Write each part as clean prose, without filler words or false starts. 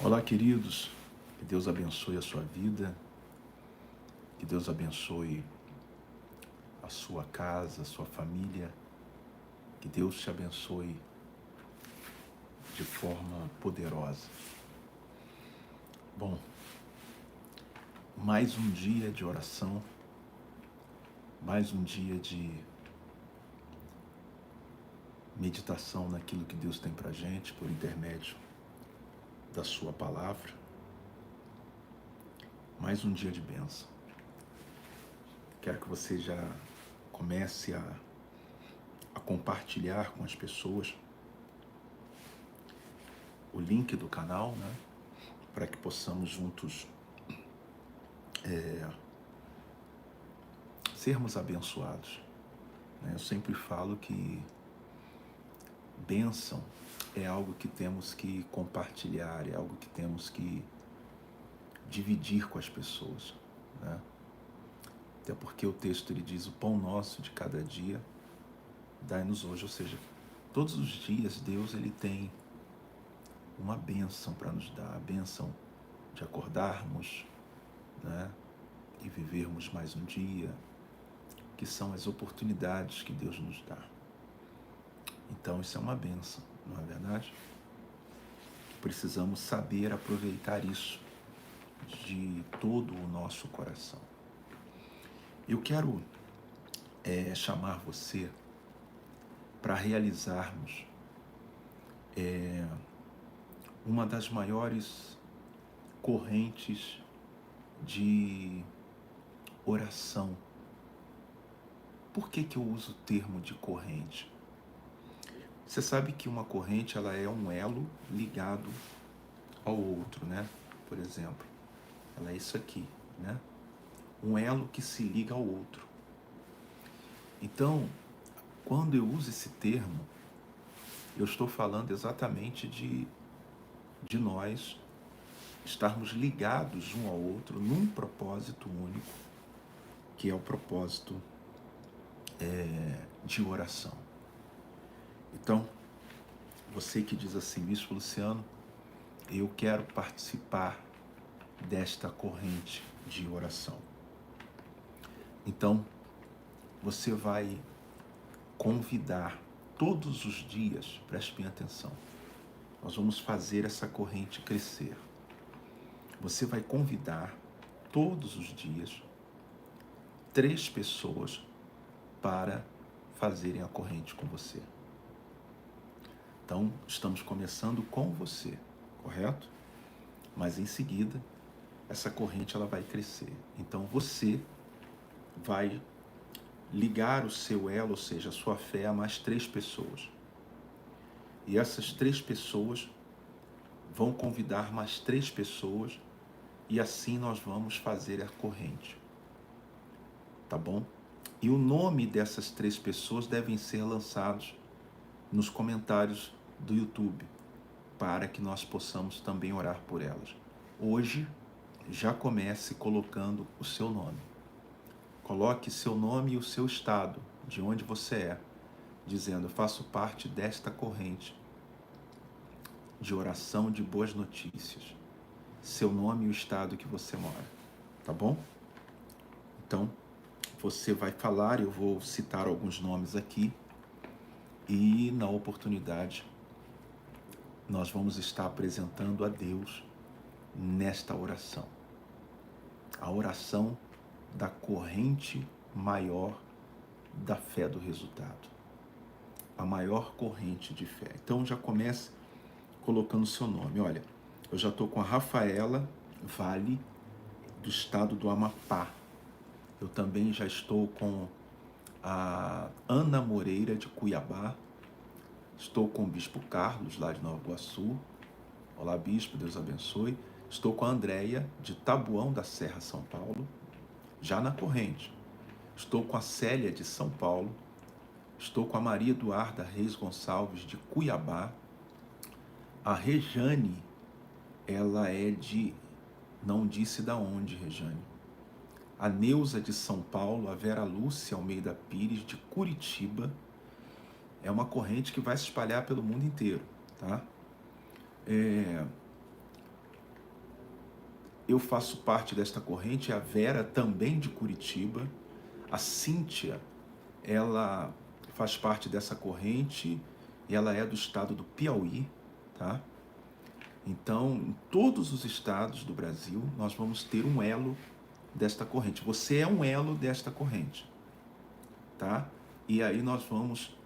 Olá, queridos. Que Deus abençoe a sua vida, que Deus abençoe a sua casa, a sua família, que Deus te abençoe de forma poderosa. Bom, mais um dia de oração, mais um dia de meditação naquilo que Deus tem pra gente por intermédio da sua palavra, mais um dia de bênção. Quero que você já comece a compartilhar com as pessoas o link do canal, né? Para que possamos juntos sermos abençoados. Eu sempre falo que bênção é algo que temos que compartilhar, é algo que temos que dividir com as pessoas, né? Até porque o texto ele diz: o pão nosso de cada dia dai-nos hoje. Ou seja, todos os dias Deus ele tem uma bênção para nos dar, a bênção de acordarmos, né? E vivermos mais um dia, que são as oportunidades que Deus nos dá. Então isso é uma bênção, não é verdade? Precisamos saber aproveitar isso de todo o nosso coração. Eu quero chamar você para realizarmos uma das maiores correntes de oração. Por que eu uso o termo de corrente? Você sabe que uma corrente ela é um elo ligado ao outro, né? Por exemplo, ela é isso aqui, né? Um elo que se liga ao outro. Então, quando eu uso esse termo, eu estou falando exatamente de nós estarmos ligados um ao outro num propósito único, que é o propósito de oração. Então, você que diz assim: Bispo Luciano, eu quero participar desta corrente de oração. Então, você vai convidar todos os dias, preste bem atenção, nós vamos fazer essa corrente crescer. Você vai convidar todos os dias 3 pessoas para fazerem a corrente com você. Então, estamos começando com você, correto? Mas em seguida, essa corrente ela vai crescer. Então, você vai ligar o seu elo, ou seja, a sua fé, a mais 3 pessoas. E essas 3 pessoas vão convidar mais 3 pessoas e assim nós vamos fazer a corrente. Tá bom? E o nome dessas 3 pessoas devem ser lançados nos comentários do YouTube, para que nós possamos também orar por elas. Hoje, já comece colocando o seu nome. Coloque seu nome e o seu estado, de onde você é, dizendo: eu faço parte desta corrente de oração de boas notícias. Seu nome e o estado que você mora. Tá bom? Então, você vai falar, eu vou citar alguns nomes aqui, e na oportunidade nós vamos estar apresentando a Deus nesta oração. A oração da corrente maior da fé do resultado. A maior corrente de fé. Então já comece colocando o seu nome. Olha, eu já estou com a Rafaela Vale, do estado do Amapá. Eu também já estou com a Ana Moreira, de Cuiabá. Estou com o Bispo Carlos, lá de Nova Iguaçu. Olá, Bispo, Deus abençoe. Estou com a Andréia, de Taboão da Serra, São Paulo, já na corrente. Estou com a Célia, de São Paulo. Estou com a Maria Eduarda Reis Gonçalves, de Cuiabá. A Rejane, ela é de... não disse da onde, Rejane. A Neuza, de São Paulo. A Vera Lúcia Almeida Pires, de Curitiba. É uma corrente que vai se espalhar pelo mundo inteiro, tá? eu faço parte desta corrente, a Vera também de Curitiba, a Cíntia, ela faz parte dessa corrente e ela é do estado do Piauí, tá? Então, em todos os estados do Brasil, nós vamos ter um elo desta corrente. Você é um elo desta corrente, tá? E aí nós vamos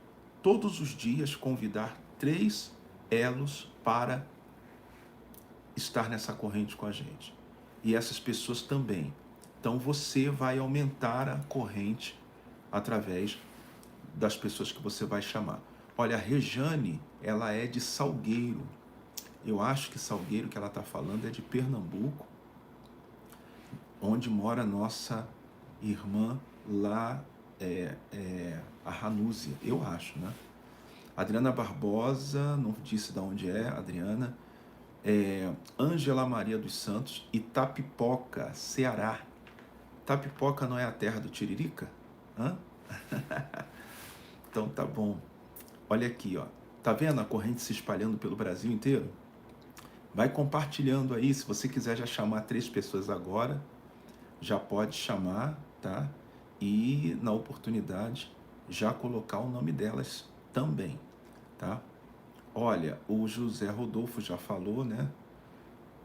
todos os dias convidar 3 elos para estar nessa corrente com a gente. E essas pessoas também. Então você vai aumentar a corrente através das pessoas que você vai chamar. Olha, a Rejane, ela é de Salgueiro. Eu acho que Salgueiro que ela está falando é de Pernambuco, onde mora nossa irmã lá, a Ranúzia, eu acho, né? Adriana Barbosa, não disse de onde é, Adriana. Ângela Maria dos Santos, Itapipoca, Ceará. Itapipoca não é a terra do Tiririca? Hã? Então tá bom. Olha aqui, ó. Tá vendo a corrente se espalhando pelo Brasil inteiro? Vai compartilhando aí. Se você quiser já chamar 3 pessoas agora, já pode chamar, tá? E na oportunidade já colocar o nome delas também, tá? Olha, o José Rodolfo já falou, né?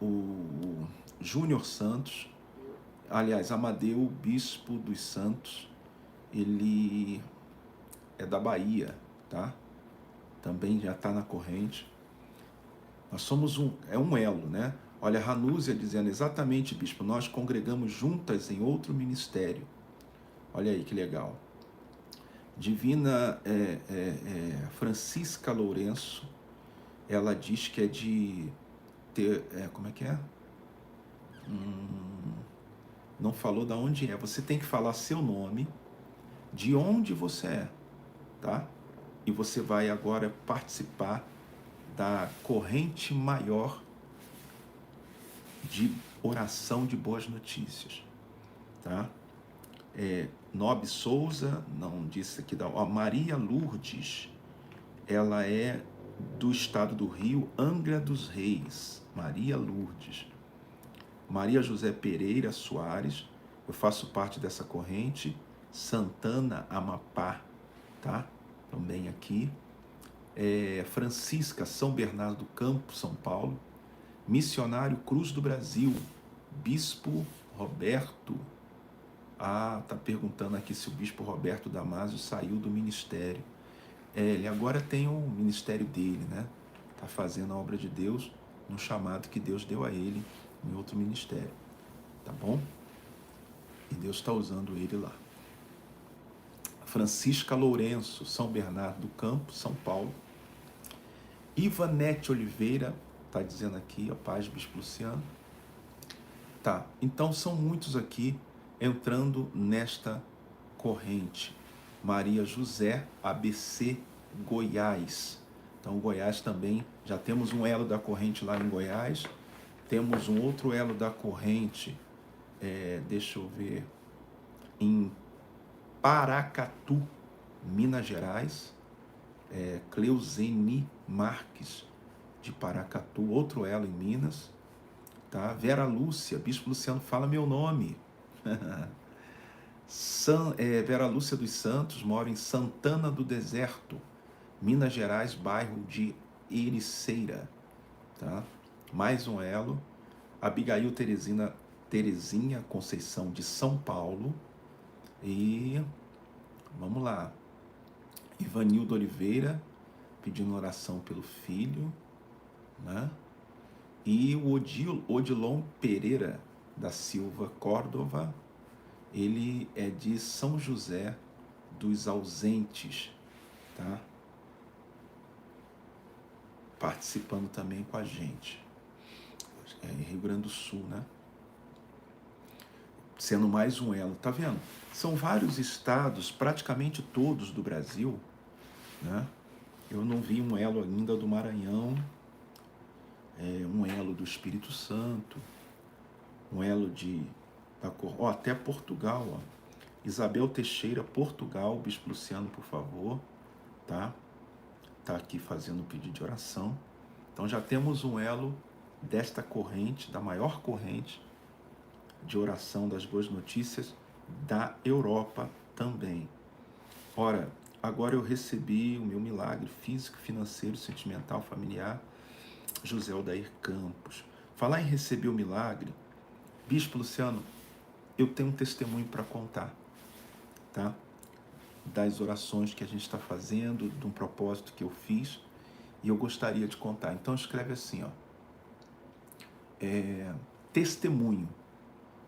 O Júnior Santos, aliás, Amadeu, bispo dos Santos, ele é da Bahia, tá? Também já está na corrente. Nós somos um elo, né? Olha, Ranúzia dizendo, exatamente, bispo, nós congregamos juntas em outro ministério. Olha aí que legal. Divina Francisca Lourenço, ela diz que é de como é que é? Não falou de onde é. Você tem que falar seu nome, de onde você é, tá? E você vai agora participar da corrente maior de oração de boas notícias, tá? Nobre Souza, não disse aqui, Maria Lourdes, ela é do estado do Rio, Angra dos Reis, Maria Lourdes. Maria José Pereira Soares, eu faço parte dessa corrente, Santana, Amapá, tá? Também aqui. Francisca, São Bernardo do Campo, São Paulo. Missionário Cruz do Brasil, Bispo Roberto. Tá perguntando aqui se o Bispo Roberto Damasio saiu do ministério. Ele agora tem o ministério dele, né? Tá fazendo a obra de Deus no chamado que Deus deu a ele em outro ministério, tá bom? E Deus está usando ele lá. Francisca Lourenço, São Bernardo do Campo, São Paulo. Ivanete Oliveira, tá dizendo aqui, a paz, Bispo Luciano. Tá, então são muitos aqui entrando nesta corrente. Maria José, ABC, Goiás. Então, Goiás também, já temos um elo da corrente lá em Goiás. Temos um outro elo da corrente, deixa eu ver, em Paracatu, Minas Gerais. Cleuzeni Marques, de Paracatu, outro elo em Minas. Tá? Vera Lúcia, Bispo Luciano, fala meu nome. Vera Lúcia dos Santos, mora em Santana do Deserto, Minas Gerais, bairro de Ericeira. Tá? Mais um elo. Abigail Terezinha Conceição, de São Paulo. E vamos lá. Ivanildo Oliveira, pedindo oração pelo filho, né? E o Odilon Pereira da Silva Córdova, ele é de São José dos Ausentes, tá? Participando também com a gente. Em Rio Grande do Sul, né? Sendo mais um elo, tá vendo? São vários estados, praticamente todos do Brasil, né? Eu não vi um elo ainda do Maranhão, um elo do Espírito Santo, um elo até Portugal, ó. Isabel Teixeira, Portugal, Bispo Luciano, por favor, tá? Tá aqui fazendo o pedido de oração. Então já temos um elo desta corrente, da maior corrente de oração das boas notícias da Europa também. Ora, agora eu recebi o meu milagre físico, financeiro, sentimental, familiar, José Aldair Campos. Falar em receber o milagre, Bispo Luciano, eu tenho um testemunho para contar, tá? Das orações que a gente está fazendo, de um propósito que eu fiz, e eu gostaria de contar. Então escreve assim, ó, testemunho,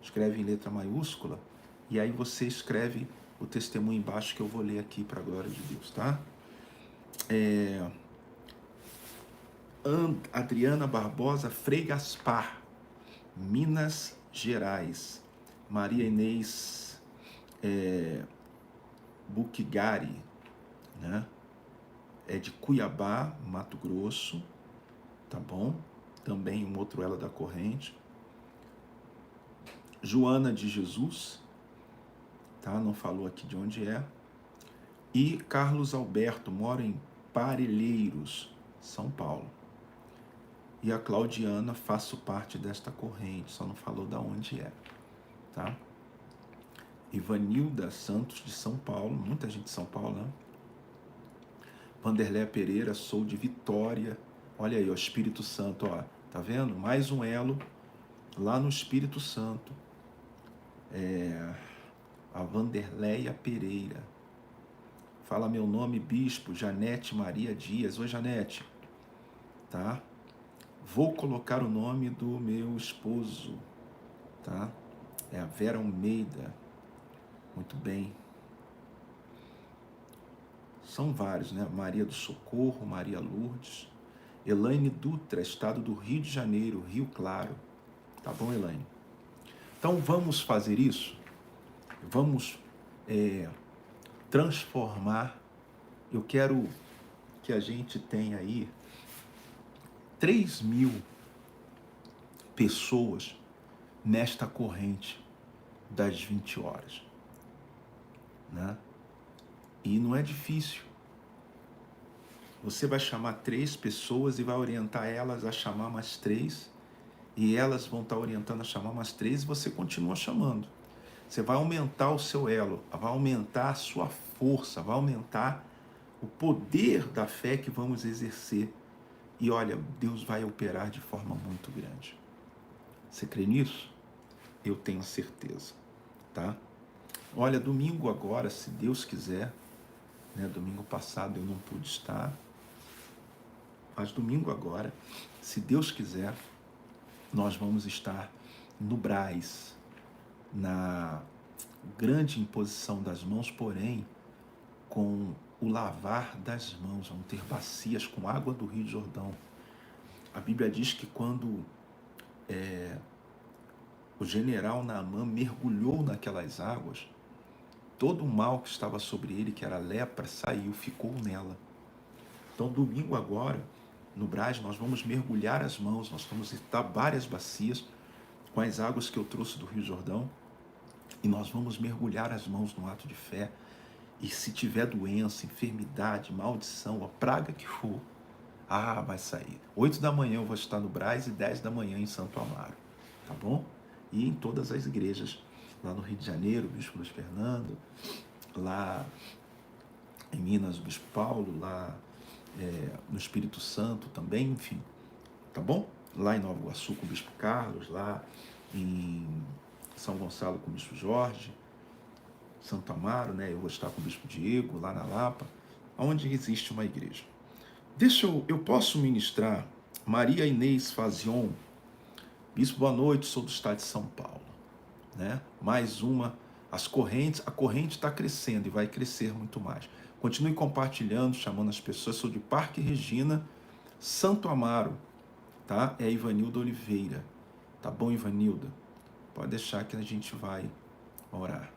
escreve em letra maiúscula, e aí você escreve o testemunho embaixo que eu vou ler aqui para a glória de Deus, tá? Adriana Barbosa Frei Gaspar, Minas Gerais. Maria Inês Buquigari, né? É de Cuiabá, Mato Grosso, tá bom? Também um outro ela da corrente. Joana de Jesus, tá? Não falou aqui de onde é. E Carlos Alberto, mora em Parelheiros, São Paulo. E a Claudiana, faço parte desta corrente, só não falou da onde é, tá? Ivanilda Santos, de São Paulo, muita gente de São Paulo, né? Vanderléia Pereira, sou de Vitória. Olha aí, o Espírito Santo, ó, tá vendo? Mais um elo lá no Espírito Santo. A Vanderléia Pereira. Fala meu nome, bispo, Janete Maria Dias. Oi, Janete. Tá? Vou colocar o nome do meu esposo, tá? É a Vera Almeida. Muito bem. São vários, né? Maria do Socorro, Maria Lourdes. Elaine Dutra, estado do Rio de Janeiro, Rio Claro. Tá bom, Elaine? Então vamos fazer isso? Vamos transformar. Eu quero que a gente tenha aí 3.000 pessoas nesta corrente das 20 horas, né? E não é difícil. Você vai chamar 3 pessoas e vai orientar elas a chamar mais 3, e elas vão estar orientando a chamar mais 3, e você continua chamando. Você vai aumentar o seu elo, vai aumentar a sua força, vai aumentar o poder da fé que vamos exercer. E olha, Deus vai operar de forma muito grande. Você crê nisso? Eu tenho certeza, tá? Olha, domingo agora, se Deus quiser, né? Domingo passado eu não pude estar, mas domingo agora, se Deus quiser, nós vamos estar no Brás, na grande imposição das mãos, porém, com o lavar das mãos. Vão ter bacias com água do Rio Jordão. A Bíblia diz que quando o general Naamã mergulhou naquelas águas, todo o mal que estava sobre ele, que era lepra, saiu, ficou nela. Então, domingo agora, no Brás, nós vamos mergulhar as mãos, nós vamos estar várias bacias com as águas que eu trouxe do Rio Jordão, e nós vamos mergulhar as mãos no ato de fé. E se tiver doença, enfermidade, maldição, a praga que for, vai sair. 8 da manhã eu vou estar no Brás e 10 da manhã em Santo Amaro, tá bom? E em todas as igrejas, lá no Rio de Janeiro, o Bispo Luiz Fernando, lá em Minas, o Bispo Paulo, lá no Espírito Santo também, enfim, tá bom? Lá em Nova Iguaçu com o Bispo Carlos, lá em São Gonçalo com o Bispo Jorge, Santo Amaro, né? Eu vou estar com o Bispo Diego, lá na Lapa, onde existe uma igreja. Eu posso ministrar Maria Inês Fazion. Bispo, boa noite, sou do estado de São Paulo, né? Mais uma, a corrente está crescendo e vai crescer muito mais. Continue compartilhando, chamando as pessoas. Sou de Parque Regina, Santo Amaro, tá? É Ivanilda Oliveira, tá bom, Ivanilda? Pode deixar que a gente vai orar,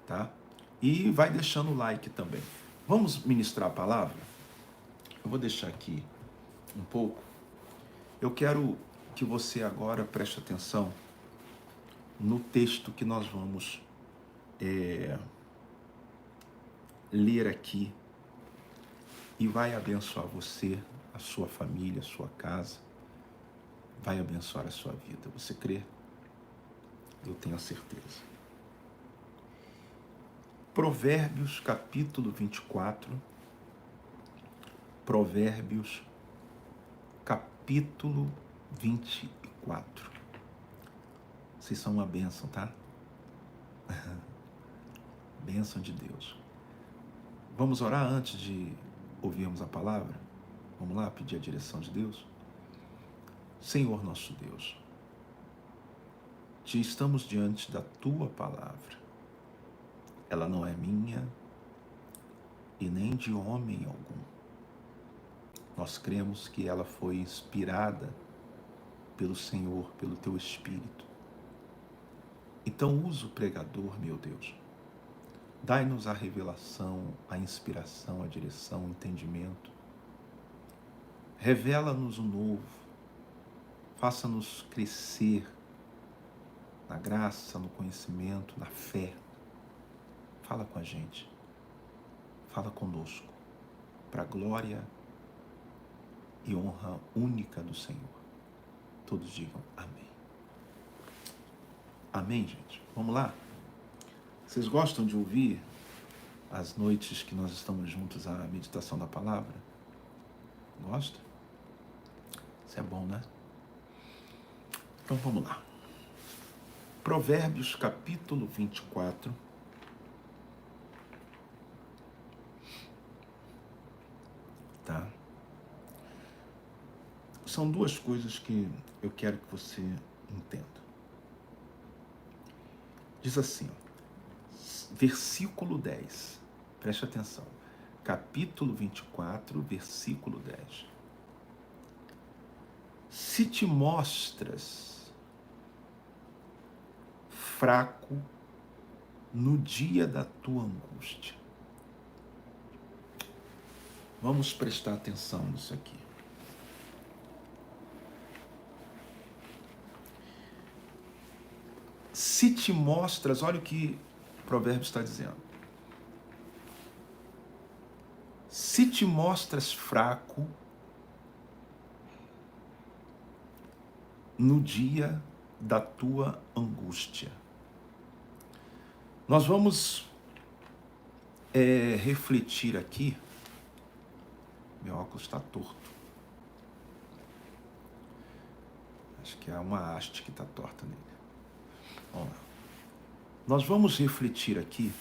tá? E vai deixando o like também. Vamos ministrar a palavra? Eu vou deixar aqui um pouco. Eu quero que você agora preste atenção no texto que nós vamos ler aqui, e vai abençoar você, a sua família, a sua casa, vai abençoar a sua vida. Você crê? eu tenho a certeza. Provérbios capítulo 24. Provérbios capítulo 24. Vocês são uma bênção, tá? Bênção de Deus. Vamos orar antes de ouvirmos a palavra? Vamos lá pedir a direção de Deus? Senhor nosso Deus, te estamos diante da tua palavra. Ela não é minha e nem de homem algum. Nós cremos que ela foi inspirada pelo Senhor, pelo teu Espírito. Então usa o pregador, meu Deus. Dai-nos a revelação, a inspiração, a direção, o entendimento. Revela-nos o novo. Faça-nos crescer na graça, no conhecimento, na fé. Fala com a gente. Fala conosco. Para a glória e honra única do Senhor. Todos digam amém. Amém, gente? Vamos lá? Vocês gostam de ouvir as noites que nós estamos juntos a meditação da palavra? Gosta? Isso é bom, né? Então vamos lá. Provérbios capítulo 24. Tá? São duas coisas que eu quero que você entenda. Diz assim, versículo 10. Preste atenção. Capítulo 24, versículo 10. Se te mostras fraco no dia da tua angústia. Vamos prestar atenção nisso aqui. Se te mostras, olha o que o provérbio está dizendo. Se te mostras fraco no dia da tua angústia. Nós vamos refletir aqui. Meu óculos está torto. Acho que é uma haste que está torta nele. Vamos lá. Nós vamos refletir aqui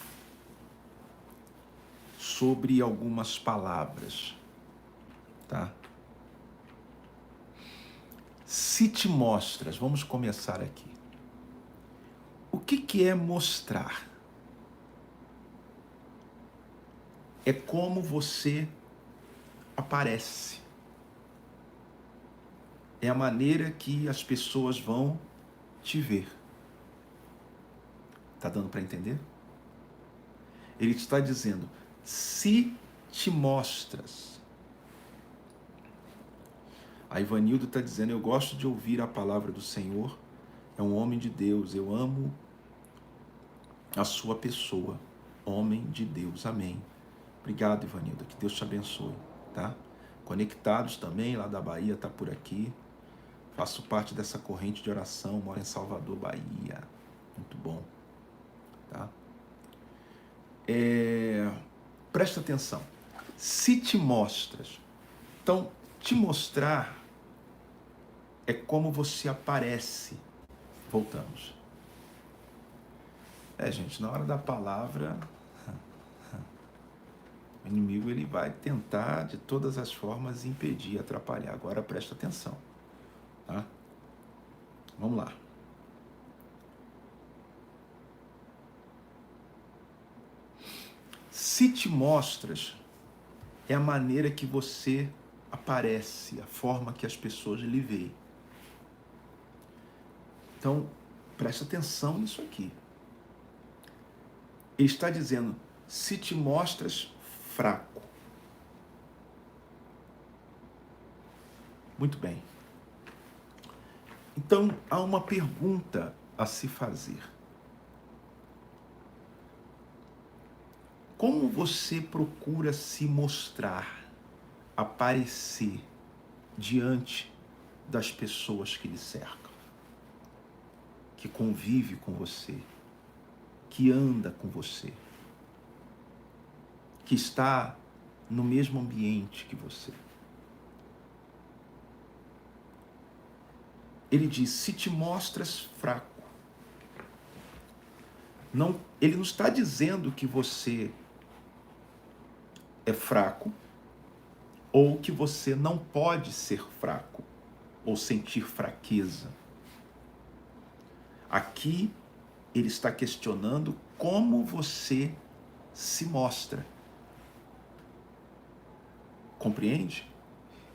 sobre algumas palavras, tá? Se te mostras, vamos começar aqui. O que é mostrar? É como você aparece. É a maneira que as pessoas vão te ver. Tá dando para entender? Ele está dizendo, se te mostras. A Ivanildo está dizendo, eu gosto de ouvir a palavra do Senhor, é um homem de Deus, eu amo a sua pessoa, homem de Deus, amém. Obrigado, Ivanildo, que Deus te abençoe, tá? Conectados também, lá da Bahia, tá por aqui. Faço parte dessa corrente de oração, moro em Salvador, Bahia. Muito bom, tá? Presta atenção. Se te mostras, então, te mostrar é como você aparece. Voltamos. Gente, na hora da palavra, o inimigo ele vai tentar de todas as formas impedir, atrapalhar. Agora presta atenção, tá? Vamos lá. Se te mostras, é a maneira que você aparece, a forma que as pessoas lhe veem. Então, presta atenção nisso aqui. Ele está dizendo, se te mostras fraco. Muito bem. Então, há uma pergunta a se fazer. Como você procura se mostrar, aparecer diante das pessoas que lhe cercam? que convive com você, que anda com você, que está no mesmo ambiente que você. Ele diz: se te mostras fraco. Não, ele não está dizendo que você é fraco ou que você não pode ser fraco ou sentir fraqueza. Aqui ele está questionando como você se mostra. Compreende?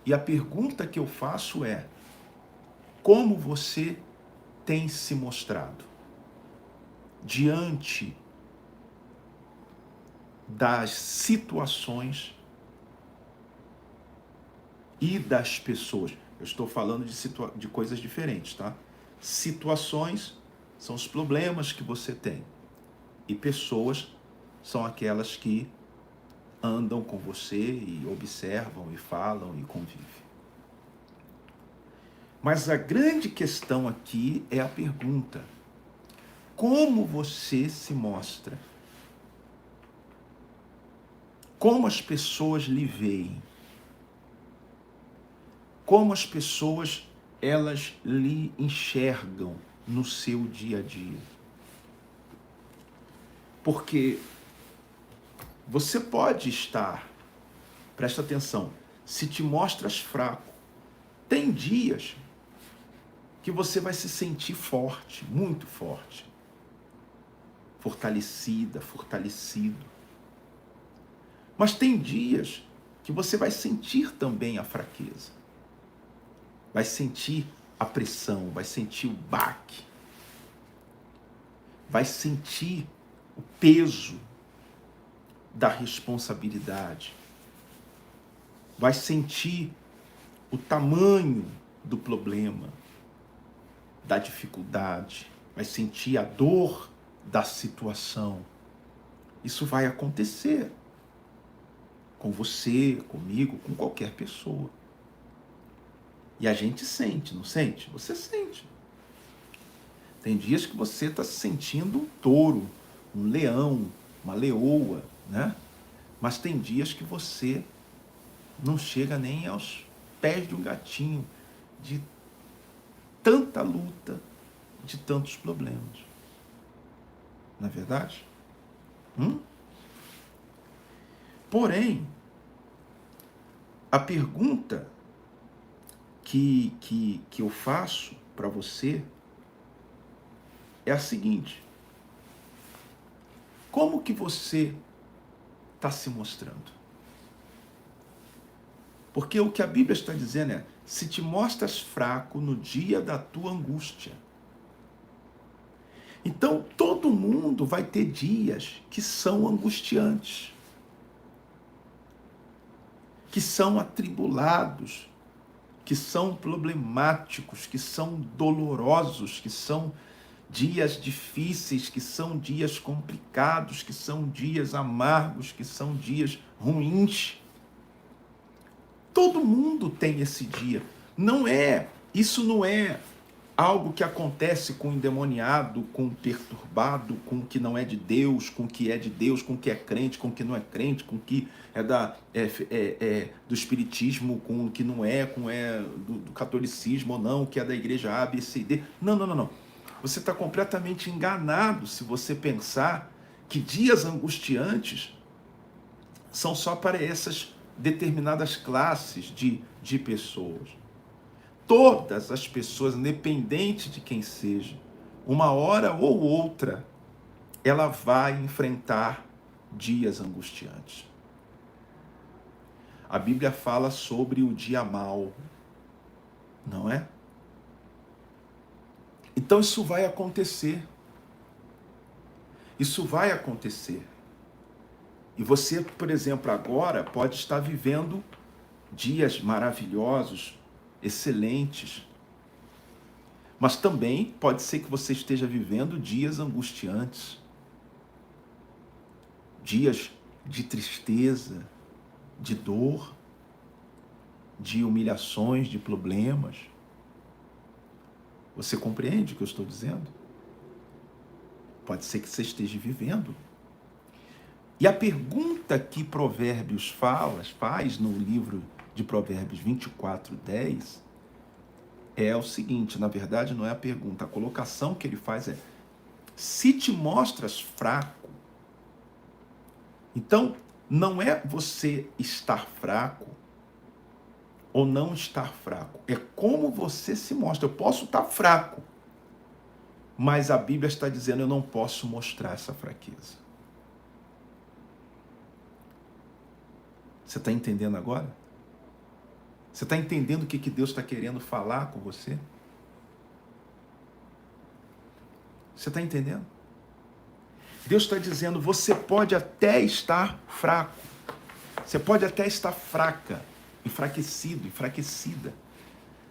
E a pergunta que eu faço é: como você tem se mostrado diante das situações e das pessoas? Eu estou falando de coisas diferentes, tá? Situações são os problemas que você tem, e pessoas são aquelas que andam com você e observam e falam e convivem. Mas a grande questão aqui é a pergunta: como você se mostra? Como as pessoas lhe veem? Como as pessoas, elas lhe enxergam no seu dia a dia? Porque você pode estar, presta atenção, se te mostras fraco, tem dias que você vai se sentir forte, muito forte, fortalecida, fortalecido. Mas tem dias que você vai sentir também a fraqueza, vai sentir a pressão, vai sentir o baque, vai sentir o peso da responsabilidade, vai sentir o tamanho do problema, da dificuldade, vai sentir a dor da situação. Isso vai acontecer com você, comigo, com qualquer pessoa. E a gente sente, não sente? Você sente. Tem dias que você está se sentindo um touro, um leão, uma leoa, né? Mas tem dias que você não chega nem aos pés de um gatinho, de tanta luta, de tantos problemas. Não é verdade? Porém, a pergunta que eu faço para você é a seguinte: como que você está se mostrando? Porque o que a Bíblia está dizendo é: se te mostras fraco no dia da tua angústia. Então, todo mundo vai ter dias que são angustiantes, que são atribulados, que são problemáticos, que são dolorosos, que são dias difíceis, que são dias complicados, que são dias amargos, que são dias ruins. Todo mundo tem esse dia. Isso não é algo que acontece com o endemoniado, com o perturbado, com o que não é de Deus, com o que é de Deus, com o que é crente, com o que não é crente, com o que é do espiritismo, com o que não é, do catolicismo ou não, que é da igreja A, B, C, D. Não. Você está completamente enganado se você pensar que dias angustiantes são só para essas determinadas classes de pessoas. Todas as pessoas, independente de quem seja, uma hora ou outra, ela vai enfrentar dias angustiantes. A Bíblia fala sobre o dia mau, não é? Então isso vai acontecer. Isso vai acontecer. E você, por exemplo, agora pode estar vivendo dias maravilhosos, excelentes. Mas também pode ser que você esteja vivendo dias angustiantes. Dias de tristeza, de dor, de humilhações, de problemas. Você compreende o que eu estou dizendo? Pode ser que você esteja vivendo. E a pergunta que Provérbios faz no livro de Provérbios 24:10 é o seguinte, na verdade não é a pergunta, a colocação que ele faz é: se te mostras fraco, então não é você estar fraco ou não estar fraco, é como você se mostra. Eu posso estar fraco, mas a Bíblia está dizendo eu não posso mostrar essa fraqueza. Você está entendendo agora? Você está entendendo o que Deus está querendo falar com você? Você está entendendo? Deus está dizendo, você pode até estar fraco. Você pode até estar fraca, enfraquecido, enfraquecida,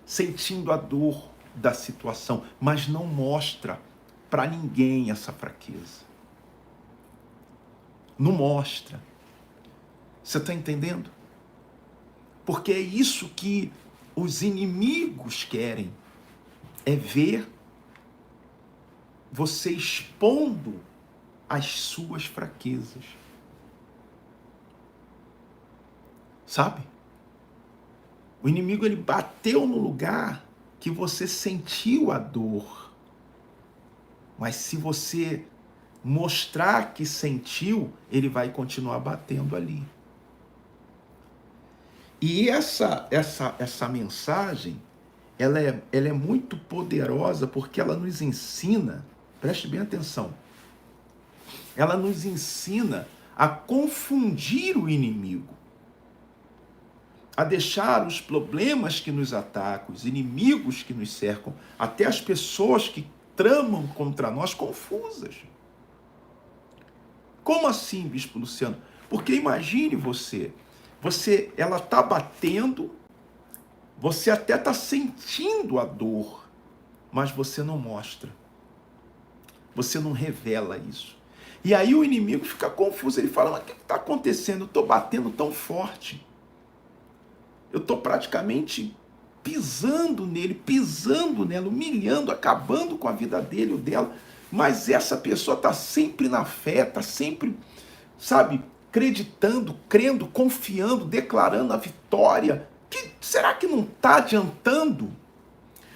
sentindo a dor da situação, mas não mostra para ninguém essa fraqueza. Não mostra. Você está entendendo? Porque é isso que os inimigos querem, é ver você expondo as suas fraquezas. Sabe? O inimigo, ele bateu no lugar que você sentiu a dor. Mas se você mostrar que sentiu, ele vai continuar batendo ali. E essa mensagem, ela é muito poderosa porque ela nos ensina, preste bem atenção, ela nos ensina a confundir o inimigo, a deixar os problemas que nos atacam, os inimigos que nos cercam, até as pessoas que tramam contra nós confusas. Como assim, Bispo Luciano? Porque imagine ela está batendo, você até está sentindo a dor, mas você não mostra. Você não revela isso. E aí o inimigo fica confuso, ele fala, mas o que está acontecendo? Eu estou batendo tão forte. Eu estou praticamente pisando nele, pisando nela, humilhando, acabando com a vida dele ou dela, mas essa pessoa está sempre na fé, está sempre, sabe, acreditando, crendo, confiando, declarando a vitória. Será que não está adiantando?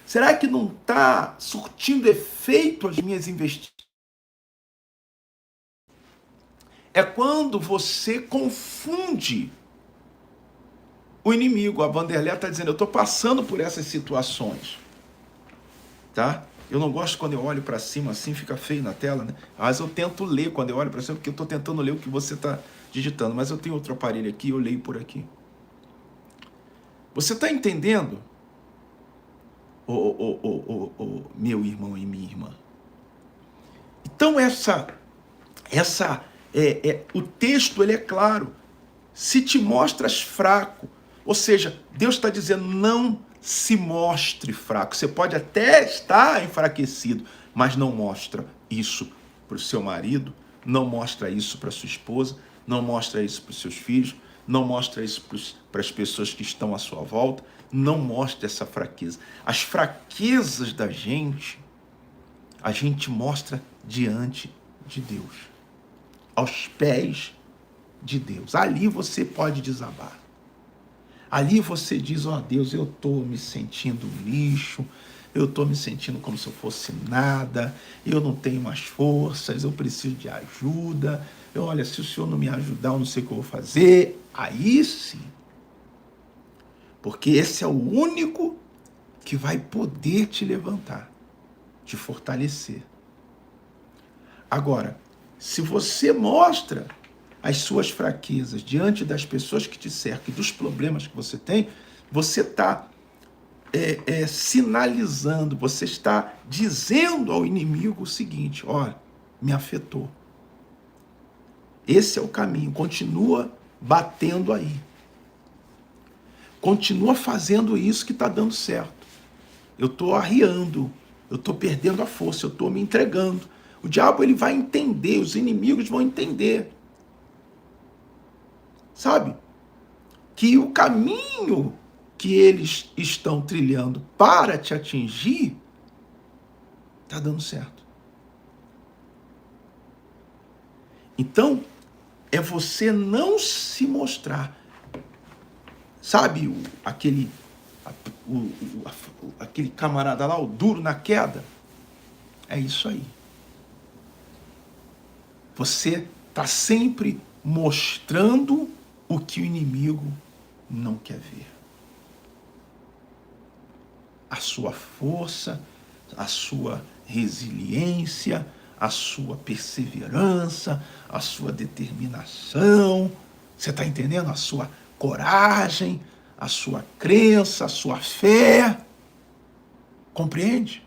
Será que não está surtindo efeito as minhas investidas? É quando você confunde o inimigo. A Vanderlé está dizendo, eu estou passando por essas situações. Tá? Eu não gosto quando eu olho para cima assim, fica feio na tela, né? Mas eu tento ler quando eu olho para cima, porque eu estou tentando ler o que você está digitando. Mas eu tenho outro aparelho aqui, eu leio por aqui. Você está entendendo, meu irmão e minha irmã? Então o texto, ele é claro. Se te mostras fraco, ou seja, Deus está dizendo, não se mostre fraco. Você pode até estar enfraquecido, mas não mostra isso para o seu marido, não mostra isso para a sua esposa, não mostra isso para os seus filhos, não mostra isso para as pessoas que estão à sua volta, não mostra essa fraqueza. As fraquezas da gente, a gente mostra diante de Deus, aos pés de Deus. Ali você pode desabar. Ali você diz, ó Deus, eu estou me sentindo lixo, eu estou me sentindo como se eu fosse nada, eu não tenho mais forças, eu preciso de ajuda, olha, se o Senhor não me ajudar, eu não sei o que eu vou fazer. Aí sim. Porque esse é o único que vai poder te levantar, te fortalecer. Agora, se você mostra as suas fraquezas diante das pessoas que te cercam e dos problemas que você tem, você está sinalizando, você está dizendo ao inimigo o seguinte, olha, me afetou. Esse é o caminho, continua batendo aí. Continua fazendo isso que está dando certo. Eu estou arriando, eu estou perdendo a força, eu estou me entregando. O diabo, ele vai entender, os inimigos vão entender. Sabe? Que o caminho que eles estão trilhando para te atingir está dando certo. Então, é você não se mostrar. Sabe aquele camarada lá, o duro na queda? É isso aí. Você está sempre mostrando o que o inimigo não quer ver. A sua força, a sua resiliência, a sua perseverança, a sua determinação. Você está entendendo? A sua coragem, a sua crença, a sua fé. Compreende?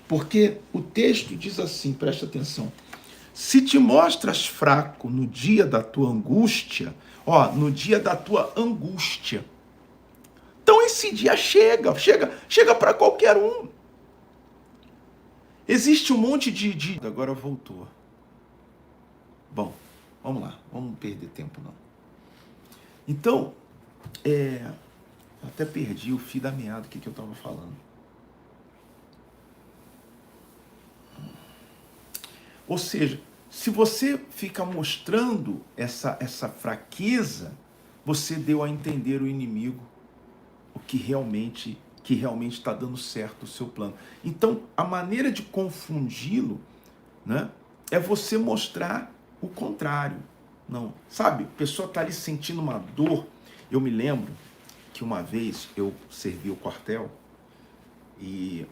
Porque o texto diz assim, presta atenção. Se te mostras fraco no dia da tua angústia, no dia da tua angústia, então esse dia chega para qualquer um. Existe um monte de... Agora voltou. Bom, vamos lá, vamos perder tempo não. Então, até perdi o fio da meada, o que eu estava falando. Ou seja, se você fica mostrando essa fraqueza, você deu a entender ao inimigo o que realmente está dando certo o seu plano. Então, a maneira de confundi-lo, né, é você mostrar o contrário. Não, sabe? A pessoa está ali sentindo uma dor. Eu me lembro que uma vez eu servi o quartel e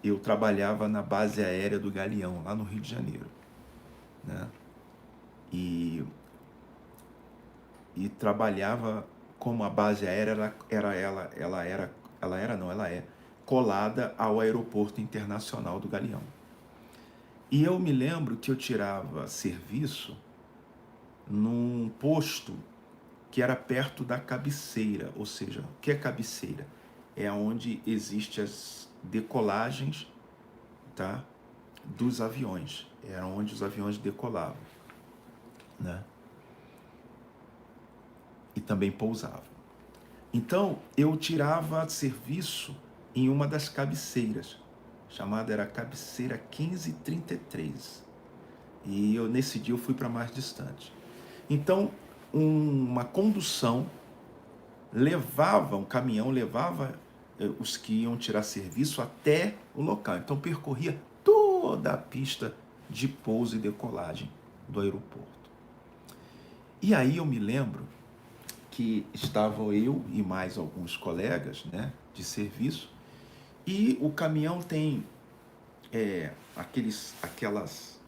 eu trabalhava na base aérea do Galeão, lá no Rio de Janeiro, né? E trabalhava como a base aérea ela é colada ao aeroporto internacional do Galeão. E eu me lembro que eu tirava serviço num posto que era perto da cabeceira, ou seja, o que é cabeceira? É onde existem as decolagens, tá, dos aviões. Era onde os aviões decolavam, né? E também pousavam. Então, eu tirava serviço em uma das cabeceiras, chamada era a cabeceira 1533. E nesse dia eu fui para mais distante. Então, uma condução um caminhão levava os que iam tirar serviço até o local. Então, percorria toda a pista de pouso e decolagem do aeroporto. E aí eu me lembro que estavam eu e mais alguns colegas, né, de serviço, e o caminhão tem aquelas,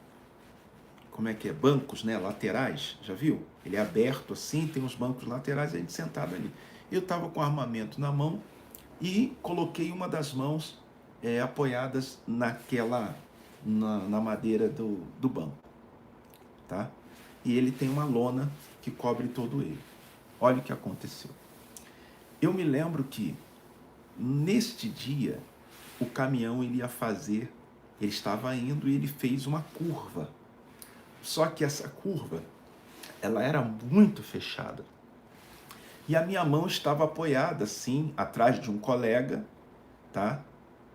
como é que é, bancos, né, laterais, já viu? Ele é aberto assim, tem os bancos laterais, a gente sentado ali. Eu estava com o armamento na mão e coloquei uma das mãos apoiadas na madeira do banco, tá? E ele tem uma lona que cobre todo ele. Olha o que aconteceu. Eu me lembro que, neste dia, o caminhão ele estava indo e ele fez uma curva. Só que essa curva, ela era muito fechada. E a minha mão estava apoiada, assim, atrás de um colega, tá?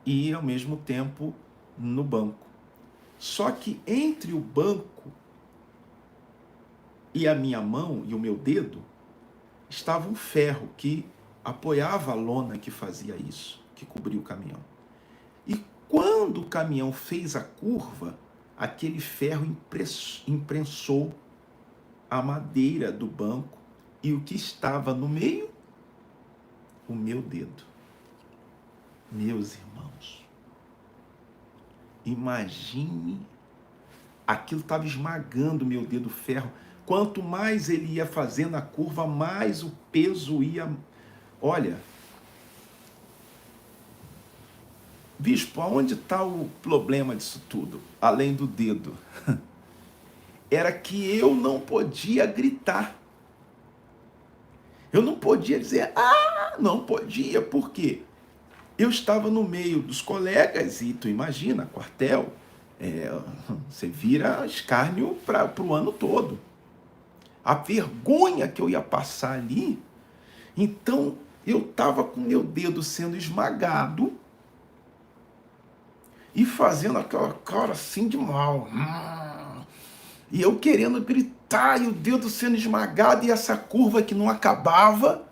E, ao mesmo tempo, no banco. Só que entre o banco e a minha mão e o meu dedo, estava um ferro que apoiava a lona que fazia isso, que cobria o caminhão. E quando o caminhão fez a curva, aquele ferro imprensou a madeira do banco e o que estava no meio? O meu dedo. Meus irmãos, imagine, aquilo estava esmagando o meu dedo, ferro. Quanto mais ele ia fazendo a curva, mais o peso ia... Olha, bispo, aonde está o problema disso tudo? Além do dedo. Era que eu não podia gritar. Eu não podia dizer, não podia, por quê? Eu estava no meio dos colegas e tu imagina, quartel, você vira escárnio para o ano todo. A vergonha que eu ia passar ali. Então, eu estava com meu dedo sendo esmagado e fazendo aquela cara assim de mal. E eu querendo gritar, e o dedo sendo esmagado, e essa curva que não acabava.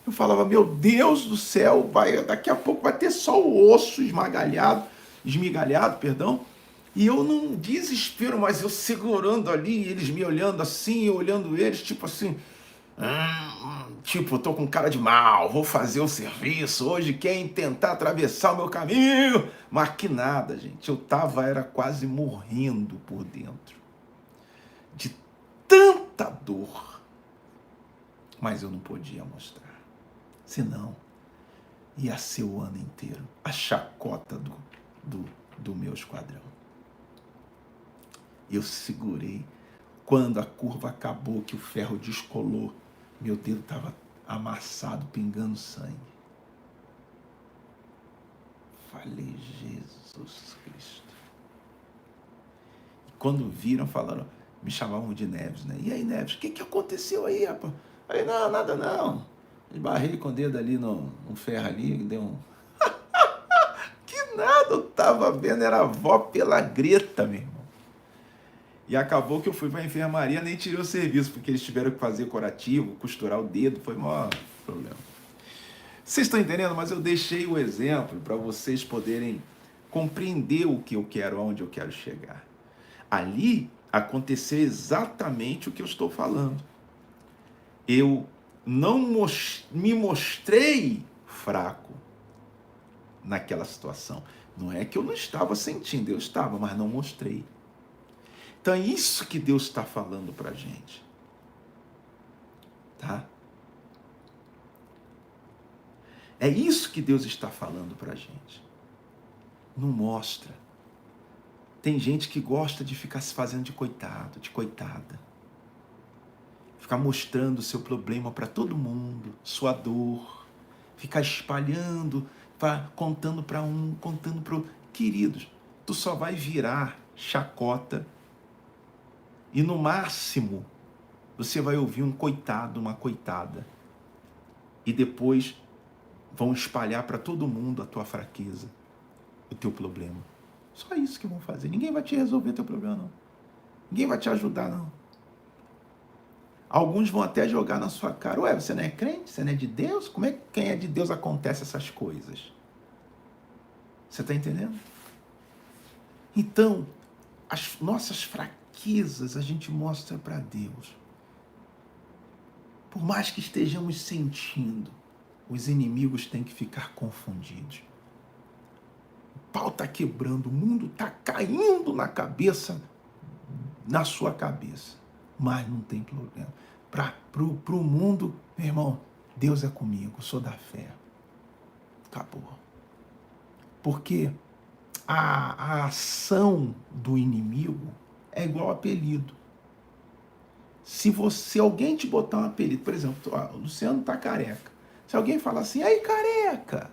Eu falava, meu Deus do céu, daqui a pouco vai ter só o osso esmigalhado, perdão. E eu num desespero, mas eu segurando ali, eles me olhando assim, eu olhando eles, tipo assim, tipo, eu tô com cara de mal, vou fazer o serviço, hoje quem tentar atravessar o meu caminho, mas que nada, gente, era quase morrendo por dentro, de tanta dor, mas eu não podia mostrar, senão ia ser o ano inteiro a chacota do meu esquadrão. Eu segurei. Quando a curva acabou, que o ferro descolou, meu dedo estava amassado, pingando sangue. Falei, Jesus Cristo. E quando viram, falaram, me chamavam de Neves, né? E aí, Neves, o que aconteceu aí, rapaz? Falei, não, nada não. Esbarrei com o dedo ali no ferro ali, deu um... Que nada, eu tava vendo, era a avó pela greta, meu irmão. E acabou que eu fui para a enfermaria, nem tirei o serviço, porque eles tiveram que fazer curativo, costurar o dedo, foi o maior problema. Vocês estão entendendo? Mas eu deixei o exemplo para vocês poderem compreender o que eu quero, aonde eu quero chegar. Ali aconteceu exatamente o que eu estou falando. Eu não me mostrei fraco naquela situação. Não é que eu não estava sentindo, eu estava, mas não mostrei. Então é isso que Deus está falando para a gente. Tá? É isso que Deus está falando para a gente. Não mostra. Tem gente que gosta de ficar se fazendo de coitado, de coitada. Ficar mostrando o seu problema para todo mundo, sua dor. Ficar espalhando, contando para um, contando para outro. Queridos, tu só vai virar chacota e no máximo você vai ouvir um coitado, uma coitada. E depois vão espalhar para todo mundo a tua fraqueza, o teu problema. Só isso que vão fazer. Ninguém vai te resolver teu problema, não. Ninguém vai te ajudar, não. Alguns vão até jogar na sua cara. Ué, você não é crente? Você não é de Deus? Como é que quem é de Deus acontece essas coisas? Você está entendendo? Então, as nossas fraquezas a gente mostra para Deus. Por mais que estejamos sentindo, os inimigos têm que ficar confundidos. O pau está quebrando, o mundo está caindo na sua cabeça. Mas não tem problema. Para o mundo, meu irmão, Deus é comigo, sou da fé. Acabou. Porque a ação do inimigo é igual apelido. Se alguém te botar um apelido, por exemplo, o Luciano tá careca. Se alguém falar assim, aí careca,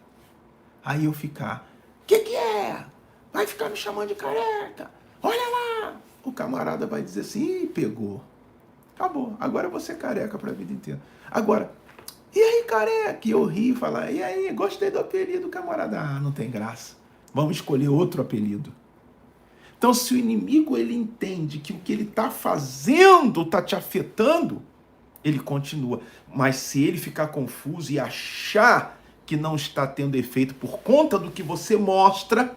aí eu ficar, que é? Vai ficar me chamando de careca? Olha lá! O camarada vai dizer assim, ih, pegou. Acabou, agora eu vou ser careca para a vida inteira. Agora, e aí careca? E eu ri e falar, e aí, gostei do apelido, camarada. Ah, não tem graça. Vamos escolher outro apelido. Então, se o inimigo ele entende que o que ele está fazendo está te afetando, ele continua. Mas se ele ficar confuso e achar que não está tendo efeito por conta do que você mostra,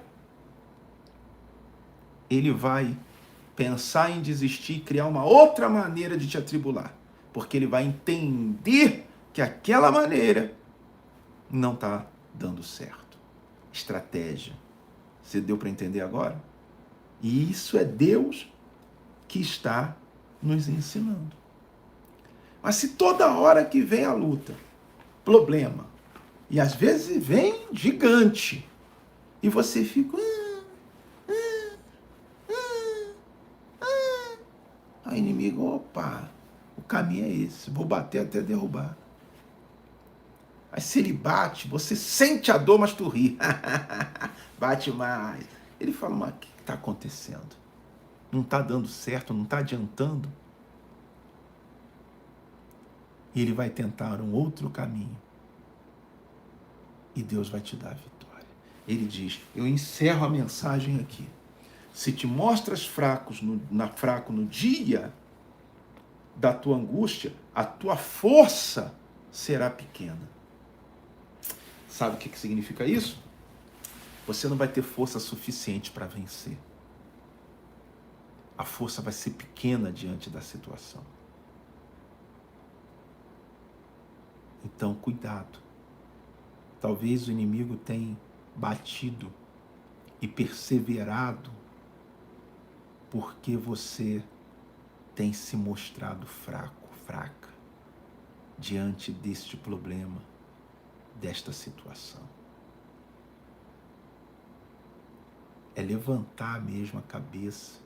ele vai pensar em desistir e criar uma outra maneira de te atribular. Porque ele vai entender que aquela maneira não está dando certo. Estratégia. Você deu para entender agora? E isso é Deus que está nos ensinando. Mas se toda hora que vem a luta, problema, e às vezes vem gigante, e você fica... Aí o inimigo, opa, o caminho é esse, vou bater até derrubar. Aí se ele bate, você sente a dor, mas tu ri. Bate mais. Ele fala, mas o que está acontecendo? Não está dando certo, não está adiantando? E ele vai tentar um outro caminho. E Deus vai te dar a vitória. Ele diz, eu encerro a mensagem aqui. Se te mostras fraco no dia da tua angústia, a tua força será pequena. Sabe o que significa isso? Você não vai ter força suficiente para vencer. A força vai ser pequena diante da situação. Então, cuidado. Talvez o inimigo tenha batido e perseverado porque você tem se mostrado fraco, fraca, diante deste problema, desta situação. É levantar mesmo a cabeça,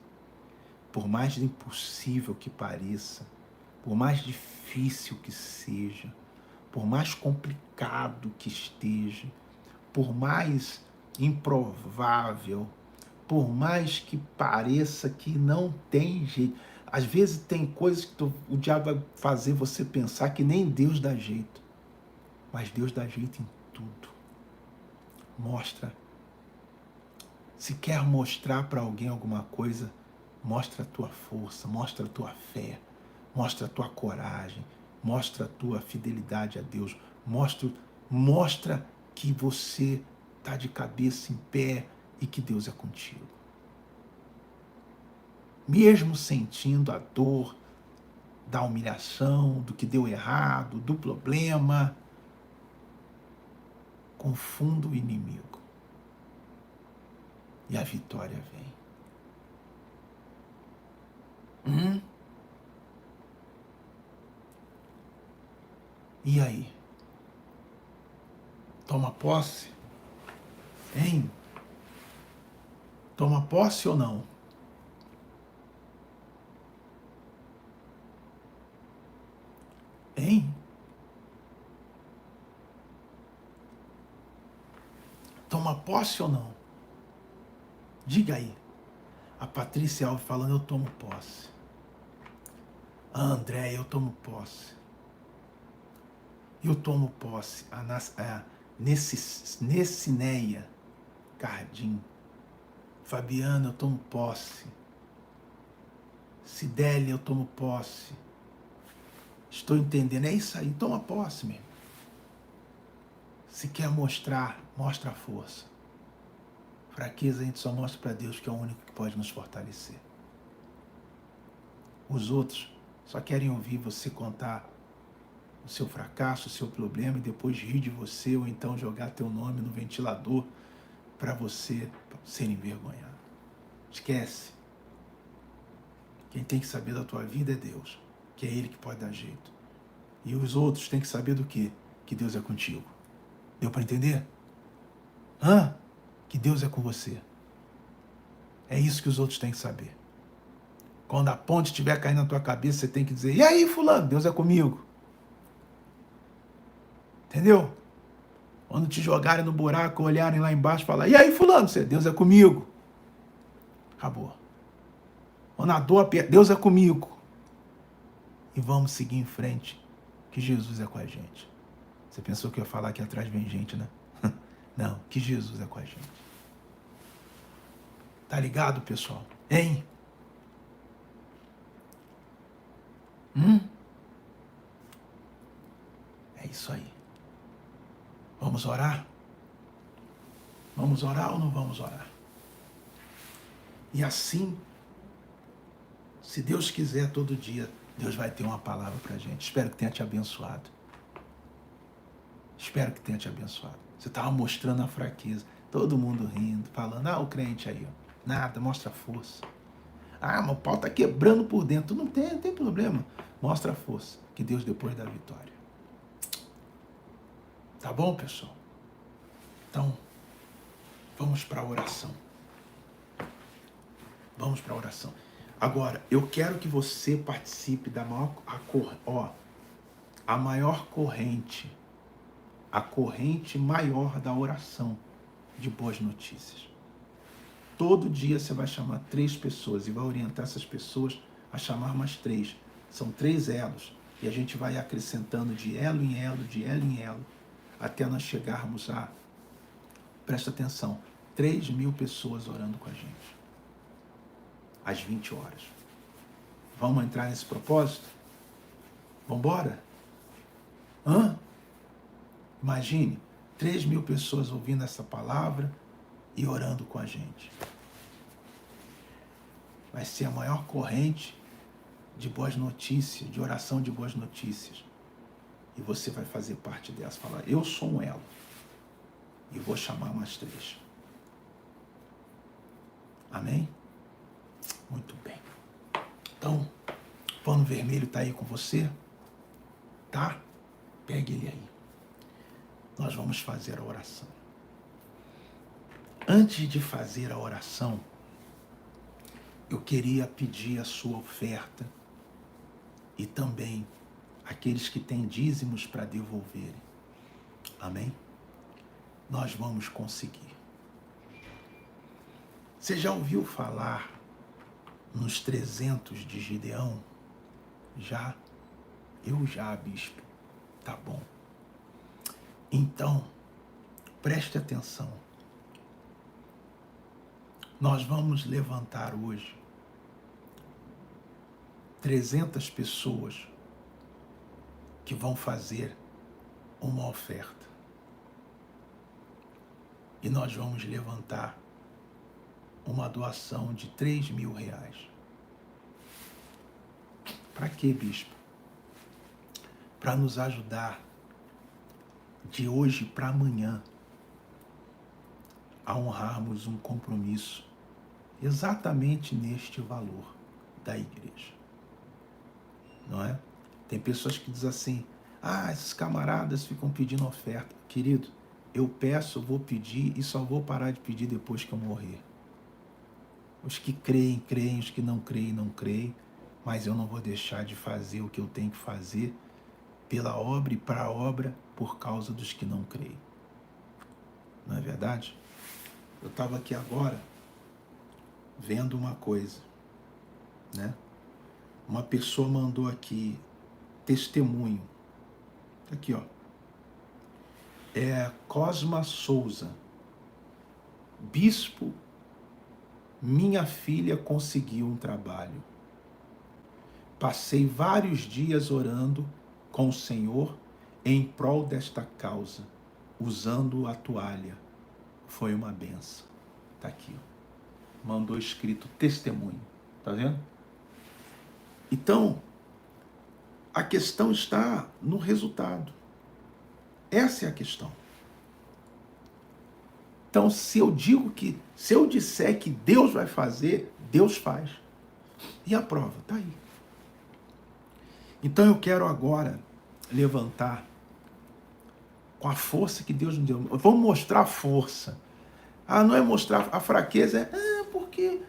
por mais impossível que pareça, por mais difícil que seja, por mais complicado que esteja, por mais improvável, por mais que pareça que não tem jeito. Às vezes tem coisas que o diabo vai fazer você pensar que nem Deus dá jeito. Mas Deus dá jeito em tudo. Mostra. Se quer mostrar para alguém alguma coisa, mostra a tua força, mostra a tua fé, mostra a tua coragem, mostra a tua fidelidade a Deus, mostra que você está de cabeça em pé e que Deus é contigo. Mesmo sentindo a dor da humilhação, do que deu errado, do problema, confunda o inimigo e a vitória vem. E aí? Toma posse? Hein? Toma posse ou não? Hein? Toma posse ou não? Diga aí. A Patrícia Alves falando, eu tomo posse. A André, eu tomo posse. Eu tomo posse. A Nessineia Cardim. Fabiana, eu tomo posse. Cidélia, eu tomo posse. Estou entendendo. É isso aí, toma posse, meu. Se quer mostrar, mostra a força. Fraqueza a gente só mostra para Deus, que é o único que pode nos fortalecer. Os outros só querem ouvir você contar o seu fracasso, o seu problema e depois rir de você ou então jogar teu nome no ventilador para você ser envergonhado. Esquece. Quem tem que saber da tua vida é Deus, que é Ele que pode dar jeito. E os outros têm que saber do quê? Que Deus é contigo. Deu para entender? Que Deus é com você. É isso que os outros têm que saber. Quando a ponte estiver caindo na tua cabeça, você tem que dizer, e aí, fulano, Deus é comigo. Entendeu? Quando te jogarem no buraco, olharem lá embaixo e falar, e aí, fulano, Deus é comigo. Acabou. Quando a dor aperta, Deus é comigo. E vamos seguir em frente, que Jesus é com a gente. Você pensou que eu ia falar que atrás vem gente, né? Não, que Jesus é com a gente. Tá ligado, pessoal? Hein? É isso aí. Vamos orar? Vamos orar ou não vamos orar? E assim, se Deus quiser, todo dia, Deus vai ter uma palavra pra gente. Espero que tenha te abençoado. Espero que tenha te abençoado. Você estava mostrando a fraqueza. Todo mundo rindo, falando, o crente aí, ó. Nada, mostra força. Mas o pau tá quebrando por dentro. Não tem problema. Mostra a força, que Deus depois dá a vitória. Tá bom, pessoal? Então, vamos para a oração. Vamos para a oração. Agora, eu quero que você participe da a maior corrente, a corrente maior da oração de boas notícias. Todo dia você vai chamar 3 pessoas e vai orientar essas pessoas a chamar mais 3. São 3 elos. E a gente vai acrescentando de elo em elo, de elo em elo, até nós chegarmos presta atenção, 3.000 pessoas orando com a gente. às 20 horas. Vamos entrar nesse propósito? Vamos embora? Imagine, 3.000 pessoas ouvindo essa palavra e orando com a gente. Vai ser a maior corrente de boas notícias, de oração de boas notícias. E você vai fazer parte dessa. Falar, eu sou um elo. E vou chamar mais 3. Amém? Muito bem. Então, o pano vermelho está aí com você? Tá? Pegue ele aí. Nós vamos fazer a oração. Antes de fazer a oração, eu queria pedir a sua oferta e também aqueles que têm dízimos para devolverem. Amém? Nós vamos conseguir. Você já ouviu falar nos 300 de Gideão? Já? Eu já, bispo. Tá bom. Então, preste atenção. Nós vamos levantar hoje 300 pessoas que vão fazer uma oferta. E nós vamos levantar uma doação de R$3.000. Para quê, bispo? Para nos ajudar de hoje para amanhã a honrarmos um compromisso exatamente neste valor da igreja. Não é? Tem pessoas que dizem assim, esses camaradas ficam pedindo oferta. Querido, eu peço, vou pedir e só vou parar de pedir depois que eu morrer. Os que creem, creem, os que não creem, não creem, mas eu não vou deixar de fazer o que eu tenho que fazer pela obra e para a obra por causa dos que não creem. Não é verdade? Eu estava aqui agora vendo uma coisa, né? Uma pessoa mandou aqui testemunho. Aqui, ó. Cosma Souza. Bispo, minha filha conseguiu um trabalho. Passei vários dias orando com o Senhor em prol desta causa, usando a toalha. Foi uma benção. Tá aqui, ó. Mandou escrito testemunho. Tá vendo? Então, a questão está no resultado. Essa é a questão. Então, se eu disser que Deus vai fazer, Deus faz. E a prova está aí. Então, eu quero agora levantar com a força que Deus nos deu. Vamos mostrar a força. Não é mostrar a fraqueza, porque...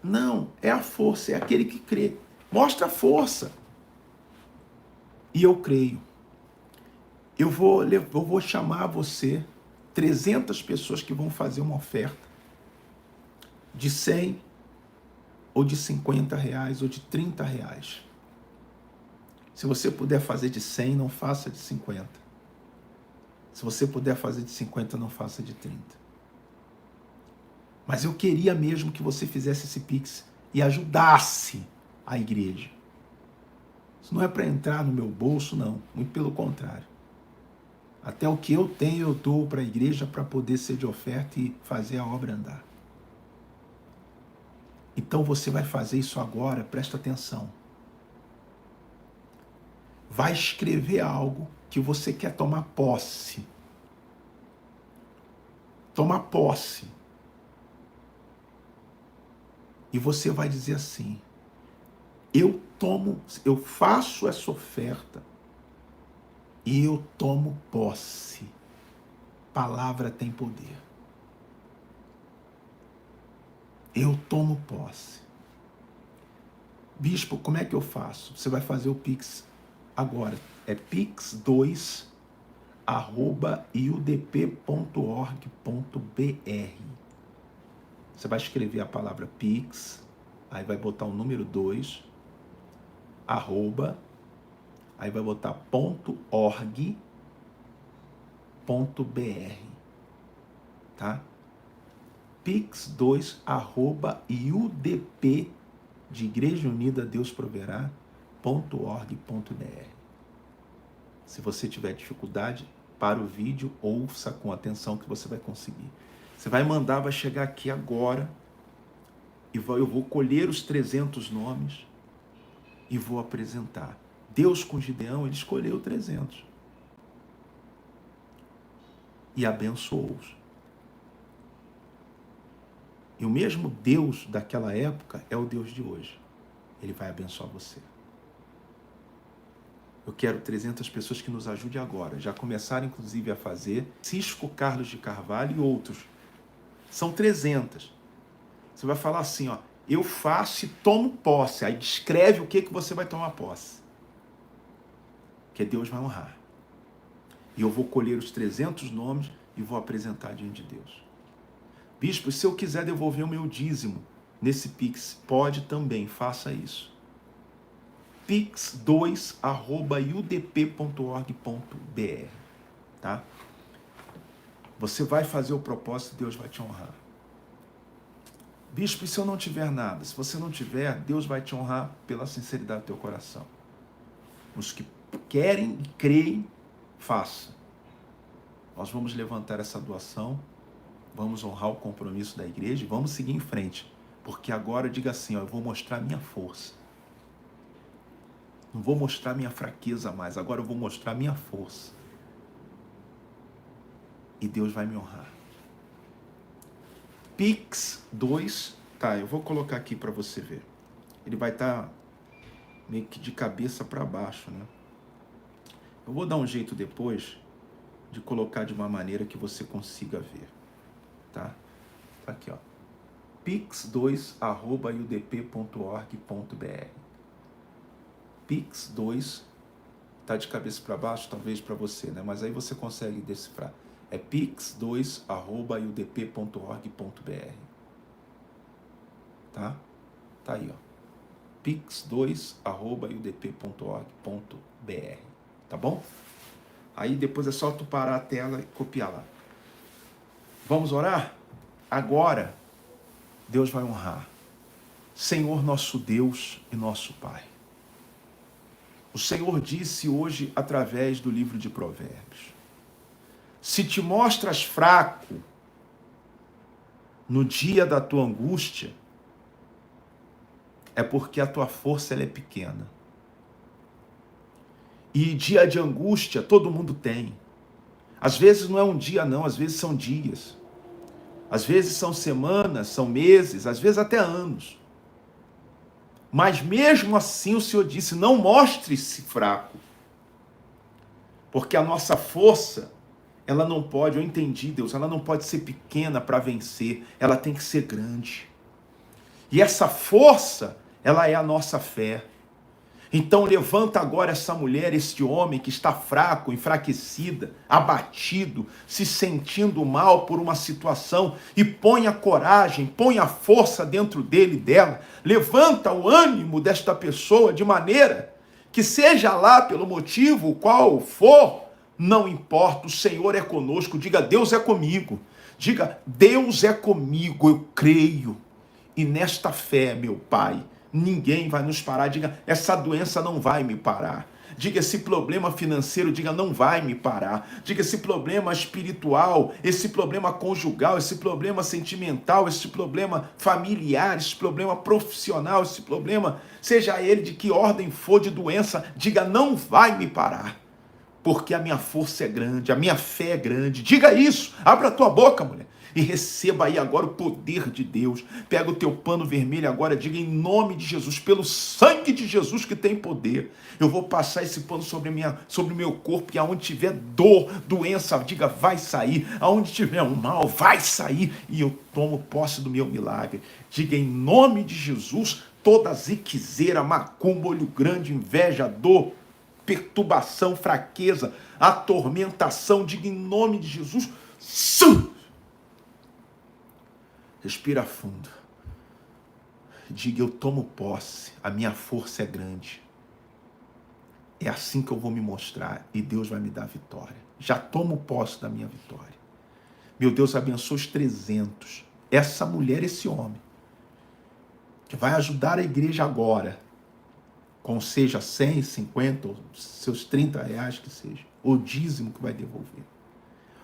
Não, é a força, é aquele que crê. Mostra a força. E eu creio. Eu vou chamar você, 300 pessoas que vão fazer uma oferta de 100 ou de 50 reais ou de 30 reais. Se você puder fazer de 100, não faça de 50. Se você puder fazer de 50, não faça de 30. Mas eu queria mesmo que você fizesse esse Pix e ajudasse a igreja. Isso não é para entrar no meu bolso, não. Muito pelo contrário. Até o que eu tenho, eu dou para a igreja para poder ser de oferta e fazer a obra andar. Então você vai fazer isso agora, presta atenção. Vai escrever algo que você quer tomar posse. Tomar posse. E você vai dizer assim, eu faço essa oferta e eu tomo posse. Palavra tem poder. Eu tomo posse. Bispo, como é que eu faço? Você vai fazer o Pix agora. É pix2@iudp.org.br. Você vai escrever a palavra Pix, aí vai botar o número 2, arroba, aí vai botar .org.br, tá? pix2@iudp de Igreja Unida Deus Proverá.org.br. Se você tiver dificuldade, para o vídeo, ouça com atenção que você vai conseguir. Você vai mandar, vai chegar aqui agora, e eu vou colher os 300 nomes e vou apresentar. Deus com Gideão, ele escolheu 300 e abençoou-os. E o mesmo Deus daquela época é o Deus de hoje. Ele vai abençoar você. Eu quero 300 pessoas que nos ajudem agora. Já começaram, inclusive, a fazer. Cisco Carlos de Carvalho e outros. São 300. Você vai falar assim, ó, eu faço e tomo posse. Aí descreve o que você vai tomar posse. Que Deus vai honrar. E eu vou colher os 300 nomes e vou apresentar diante de Deus. Bispo, se eu quiser devolver o meu dízimo nesse Pix, pode também, faça isso. pix2@iudp.org.br, tá? Você vai fazer o propósito, Deus vai te honrar. Bispo, e se eu não tiver nada? Se você não tiver, Deus vai te honrar pela sinceridade do teu coração. Os que querem e creem, faça. Nós vamos levantar essa doação, vamos honrar o compromisso da igreja e vamos seguir em frente. Porque agora, diga assim, ó, eu vou mostrar minha força. Não vou mostrar minha fraqueza mais, agora eu vou mostrar minha força. E Deus vai me honrar. Pix2, tá, eu vou colocar aqui para você ver. Ele vai estar meio que de cabeça para baixo, né? Eu vou dar um jeito depois de colocar de uma maneira que você consiga ver, tá? Tá aqui, ó. pix2@iudp.org.br. Pix2 tá de cabeça para baixo, talvez para você, né? Mas aí você consegue decifrar. É pix2@iudp.org.br. Tá? Tá aí, ó. pix2@iudp.org.br. Tá bom? Aí depois é só tu parar a tela e copiar lá. Vamos orar? Agora, Deus vai honrar. Senhor nosso Deus e nosso Pai. O Senhor disse hoje através do livro de Provérbios: se te mostras fraco no dia da tua angústia, é porque a tua força ela é pequena. E dia de angústia todo mundo tem. Às vezes não é um dia não, às vezes são dias. Às vezes são semanas, são meses, às vezes até anos. Mas mesmo assim o Senhor disse, não mostre-se fraco. Porque a nossa força, ela não pode, eu entendi, Deus, ela não pode ser pequena para vencer, ela tem que ser grande. E essa força, ela é a nossa fé. Então levanta agora essa mulher, este homem que está fraco, enfraquecida, abatido, se sentindo mal por uma situação, e põe a coragem, põe a força dentro dele e dela. Levanta o ânimo desta pessoa de maneira que seja lá pelo motivo qual for, não importa, o Senhor é conosco. Diga, Deus é comigo. Diga, Deus é comigo, eu creio. E nesta fé, meu Pai, ninguém vai nos parar. Diga, essa doença não vai me parar. Diga, esse problema financeiro, diga, não vai me parar. Diga, esse problema espiritual, esse problema conjugal, esse problema sentimental, esse problema familiar, esse problema profissional, esse problema, seja ele de que ordem for de doença, diga, não vai me parar. Porque a minha força é grande, a minha fé é grande. Diga isso, abra a tua boca, mulher. E receba aí agora o poder de Deus. Pega o teu pano vermelho agora, diga em nome de Jesus, pelo sangue de Jesus que tem poder. Eu vou passar esse pano sobre o meu corpo, e aonde tiver dor, doença, diga, vai sair. Aonde tiver um mal, vai sair. E eu tomo posse do meu milagre. Diga em nome de Jesus, toda ziquezeira, macumba, olho grande, inveja, dor, perturbação, fraqueza, atormentação, diga em nome de Jesus, respira fundo. Diga, eu tomo posse, a minha força é grande. É assim que eu vou me mostrar e Deus vai me dar vitória. Já tomo posse da minha vitória. Meu Deus, abençoa os 300. essa mulher, esse homem, que vai ajudar a igreja agora, com seja 100, 50, ou seus 30 reais que seja, o dízimo que vai devolver.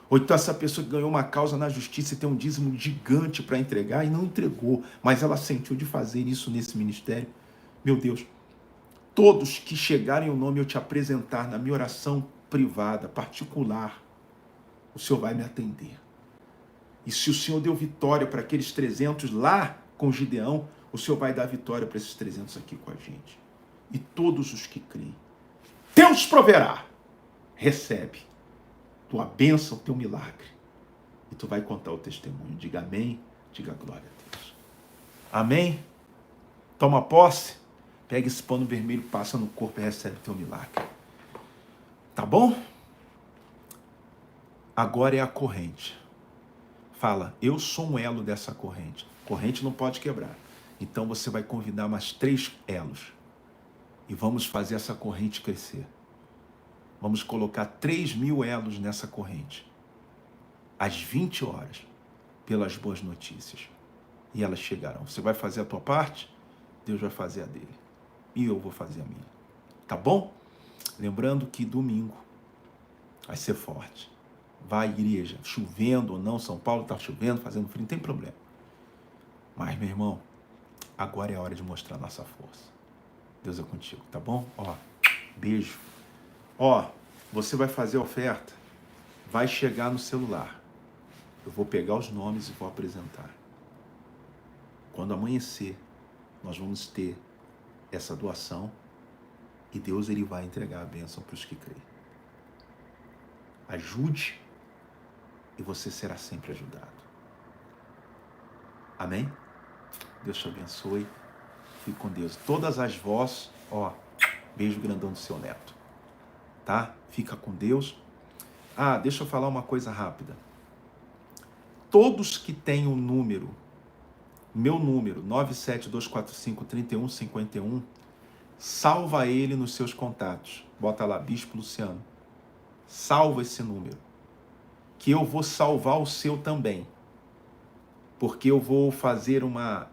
Ou então essa pessoa que ganhou uma causa na justiça e tem um dízimo gigante para entregar e não entregou, mas ela sentiu de fazer isso nesse ministério. Meu Deus, todos que chegarem o nome eu te apresentar na minha oração privada, particular, o Senhor vai me atender. E se o Senhor deu vitória para aqueles 300 lá com Gideão, o Senhor vai dar vitória para esses 300 aqui com a gente. E todos os que creem. Deus proverá. Recebe tua bênção, teu milagre. E tu vai contar o testemunho. Diga amém, diga glória a Deus. Amém? Toma posse. Pega esse pano vermelho, passa no corpo e recebe teu milagre. Tá bom? Agora é a corrente. Fala, eu sou um elo dessa corrente. Corrente não pode quebrar. Então você vai convidar mais 3 elos. E vamos fazer essa corrente crescer. Vamos colocar 3.000 elos nessa corrente. Às 20 horas. Pelas boas notícias. E elas chegarão. Você vai fazer a tua parte, Deus vai fazer a dele. E eu vou fazer a minha. Tá bom? Lembrando que domingo vai ser forte. Vai, igreja, chovendo ou não, São Paulo está chovendo, fazendo frio, não tem problema. Mas, meu irmão, agora é a hora de mostrar nossa força. Deus é contigo, tá bom? Ó, beijo. Ó, você vai fazer a oferta, vai chegar no celular. Eu vou pegar os nomes e vou apresentar. Quando amanhecer, nós vamos ter essa doação e Deus ele vai entregar a bênção para os que creem. Ajude e você será sempre ajudado. Amém? Deus te abençoe. Fique com Deus. Todas as vós, ó, beijo grandão do seu neto. Tá? Fica com Deus. Ah, deixa eu falar uma coisa rápida. Todos que têm o número, meu número, 972453151, salva ele nos seus contatos. Bota lá, Bispo Luciano. Salva esse número. Que eu vou salvar o seu também. Porque eu vou fazer uma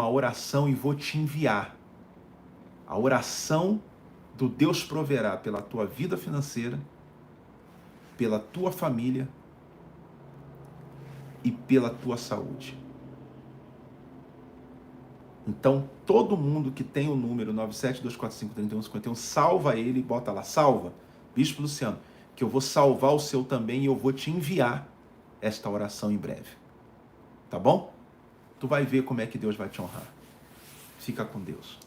oração e vou te enviar. A oração do Deus proverá pela tua vida financeira, pela tua família e pela tua saúde. Então, todo mundo que tem o número 972453151, salva ele e bota lá, salva, Bispo Luciano, que eu vou salvar o seu também e eu vou te enviar esta oração em breve. Tá bom? Tu vai ver como é que Deus vai te honrar. Fica com Deus.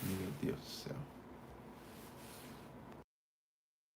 Meu Deus do céu.